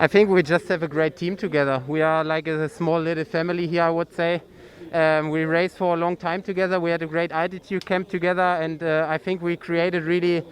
I think we just have a great team together. We are like a small little family here, I would say. We raced for a long time together. We had a great altitude camp together, and I think we created really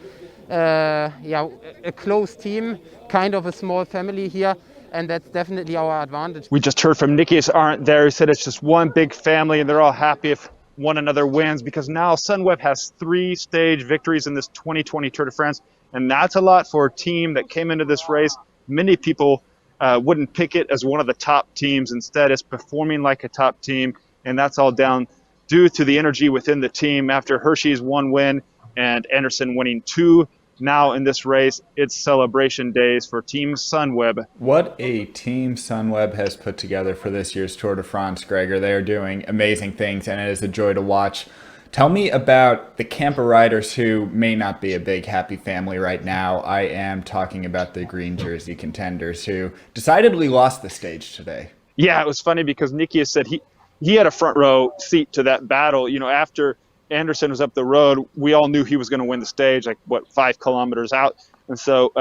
a close team, kind of a small family here, and that's definitely our advantage. We just heard from Nikias Arndt there. He said it's just one big family and they're all happy if one another wins, because now Sunweb has 3 stage victories in this 2020 Tour de France, and that's a lot for a team that came into this race. Many people wouldn't pick it as one of the top teams. Instead, it's performing like a top team, and that's all down due to the energy within the team. After Hershey's 1 win and Anderson winning 2, now in this race, it's celebration days for Team Sunweb. What a team Sunweb has put together for this year's Tour de France, Gregor. They are doing amazing things, and it is a joy to watch. Tell me about the camper riders who may not be a big happy family right now. I am talking about the green jersey contenders who decidedly lost the stage today. Yeah, it was funny because Nikias said he had a front row seat to that battle. You know, after Anderson was up the road, we all knew he was going to win the stage, 5 kilometers out. And so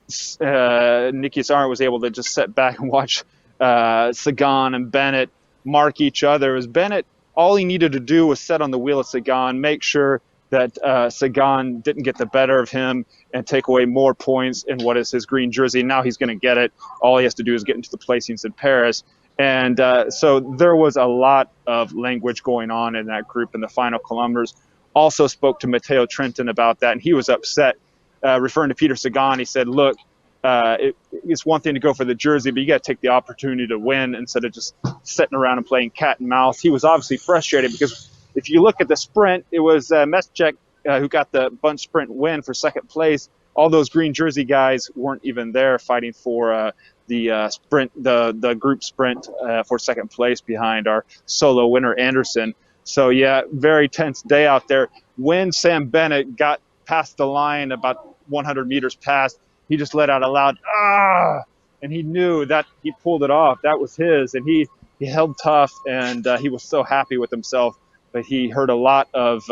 Nikias Arndt was able to just sit back and watch Sagan and Bennett mark each other. As Bennett, all he needed to do was sit on the wheel of Sagan, make sure that Sagan didn't get the better of him and take away more points in what is his green jersey. Now he's going to get it. All he has to do is get into the placings in Paris. And so there was a lot of language going on in that group in the final kilometers. Also spoke to Matteo Trentin about that, and he was upset, referring to Peter Sagan. He said, look, it's one thing to go for the jersey, but you got to take the opportunity to win instead of just sitting around and playing cat and mouse. He was obviously frustrated because if you look at the sprint, it was Meschek who got the bunch sprint win for second place. All those green jersey guys weren't even there fighting for the sprint, the group sprint for second place behind our solo winner Anderson. So yeah, very tense day out there. When Sam Bennett got past the line, about 100 meters past, he just let out a loud "ah," and he knew that he pulled it off. That was his, and he held tough, and he was so happy with himself. But he heard a lot of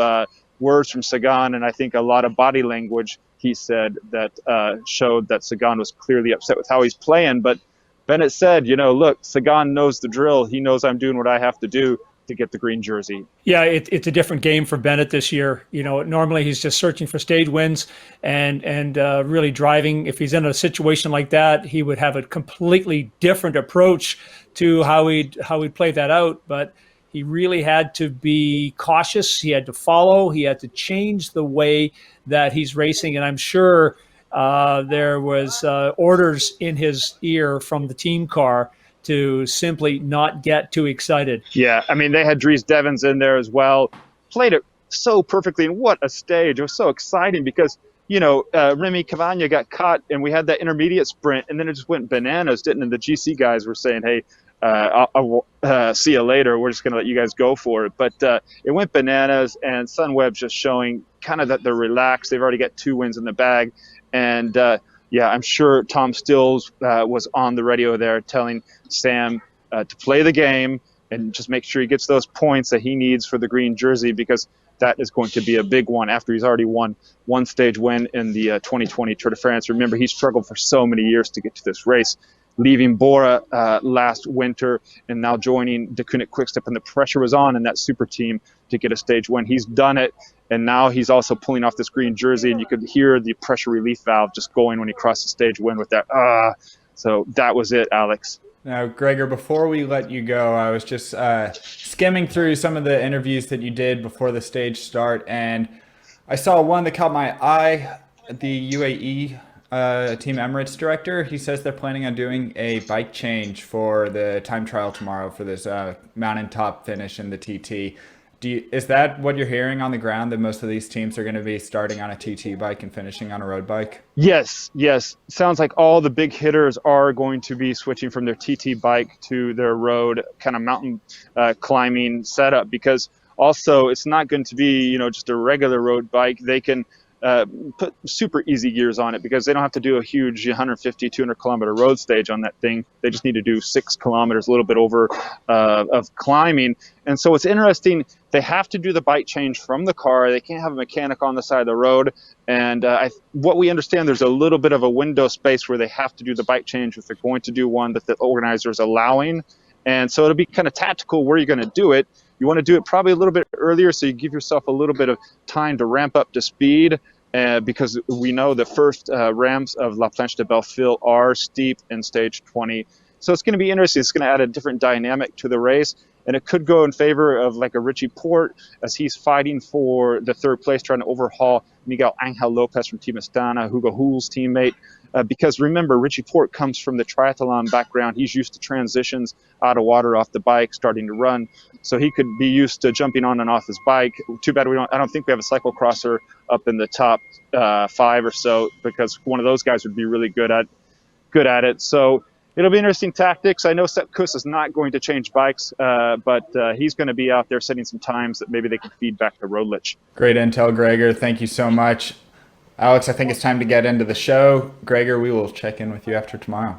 words from Sagan, and I think a lot of body language, he said, that showed that Sagan was clearly upset with how he's playing. But Bennett said, look, Sagan knows the drill. He knows I'm doing what I have to do to get the green jersey. Yeah, it's a different game for Bennett this year. Normally he's just searching for stage wins and really driving. If he's in a situation like that, he would have a completely different approach to how he'd play that out. But he really had to be cautious. He had to follow. He had to change the way that he's racing. And I'm sure there was orders in his ear from the team car to simply not get too excited. Yeah, I mean, they had Dries Devens in there as well. Played it so perfectly, and what a stage. It was so exciting because, Remy Cavagna got caught, and we had that intermediate sprint, and then it just went bananas, didn't it? And the GC guys were saying, hey, I'll see you later. We're just going to let you guys go for it. But it went bananas, and Sunweb's just showing kind of that they're relaxed. They've already got 2 wins in the bag. And, yeah, I'm sure Tom Stills was on the radio there telling Sam to play the game and just make sure he gets those points that he needs for the green jersey, because that is going to be a big one after he's already won 1 stage win in the 2020 Tour de France. Remember, he struggled for so many years to get to this race, leaving Bora last winter and now joining Deceuninck Quickstep, and the pressure was on in that super team to get a stage win. He's done it, and now he's also pulling off this green jersey, and you could hear the pressure relief valve just going when he crossed the stage win with that So that was it, Alex. Now, Gregor, before we let you go, I was just skimming through some of the interviews that you did before the stage start, and I saw one that caught my eye. The UAE Team Emirates director, he says they're planning on doing a bike change for the time trial tomorrow for this mountaintop finish in the TT. Is that what you're hearing on the ground, that most of these teams are going to be starting on a TT bike and finishing on a road bike? Yes. Sounds like all the big hitters are going to be switching from their TT bike to their road kind of mountain climbing setup, because also it's not going to be, just a regular road bike. They can put super easy gears on it because they don't have to do a huge 150, 200 kilometer road stage on that thing. They just need to do 6 kilometers, a little bit over of climbing. And so what's interesting, they have to do the bike change from the car. They can't have a mechanic on the side of the road. And what we understand, there's a little bit of a window space where they have to do the bike change if they're going to do one that the organizer is allowing. And so it'll be kind of tactical where you're going to do it. You want to do it probably a little bit earlier so you give yourself a little bit of time to ramp up to speed. Because we know the first ramps of La Planche de Belleville are steep in stage 20. So it's going to be interesting. It's going to add a different dynamic to the race. And it could go in favor of like a Richie Porte as he's fighting for the third place, trying to overhaul Miguel Angel Lopez from Team Astana, Hugo Hull's teammate. Because remember, Richie Porte comes from the triathlon background. He's used to transitions out of water, off the bike, starting to run. So he could be used to jumping on and off his bike. Too bad I don't think we have a cyclocrosser up in the top 5 or so, because one of those guys would be really good at it. So it'll be interesting tactics. I know Sepp Kuss is not going to change bikes, but he's going to be out there setting some times that maybe they can feed back to Roglic. Great intel, Gregor. Thank you so much. Alex, I think it's time to get into the show. Gregor, we will check in with you after tomorrow.